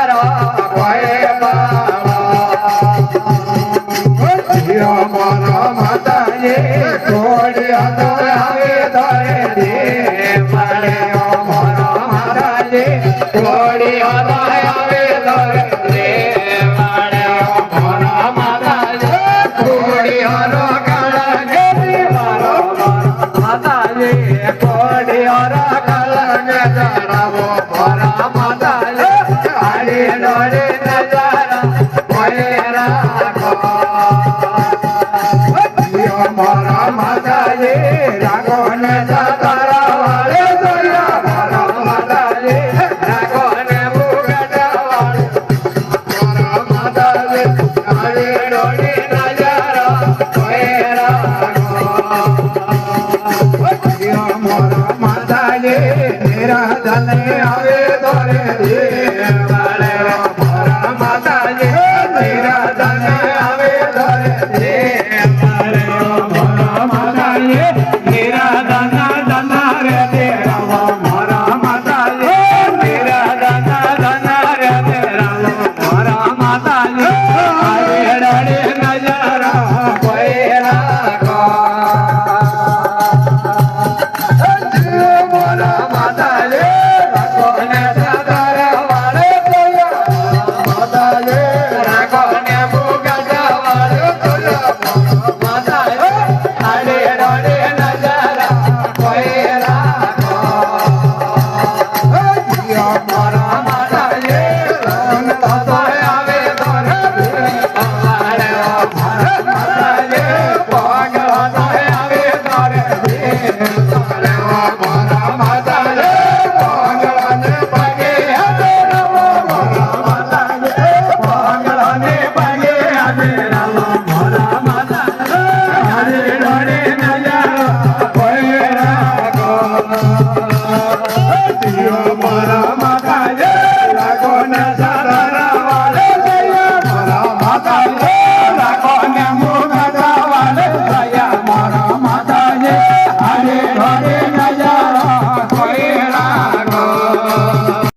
નજારો કોઈ મારા માતાજી કોડિયા તો આવે ધરે દે મળે મારા માતાજી કોડિયા તો આવે ધરે દે મળે મારા માતાજી કોડિયા નો કાળા ગેરી મારો માતાજી કોડિયા નો કાળા નજારો મારા માતાજી આડી ડોળી નજારો કોઈ રાખો મારા માતાજી રાગો ને સાતારા વાળે જોયા મારા માતાજી રાગો ને મુગટા વાળે મારા માતાજી આડી ડોળી નજારો કોઈ રાખો મારા માતાજી નિરાધન આવે દોરે દે વાળે મારા માતાજી નિરાધન આવે દોરે દે માતા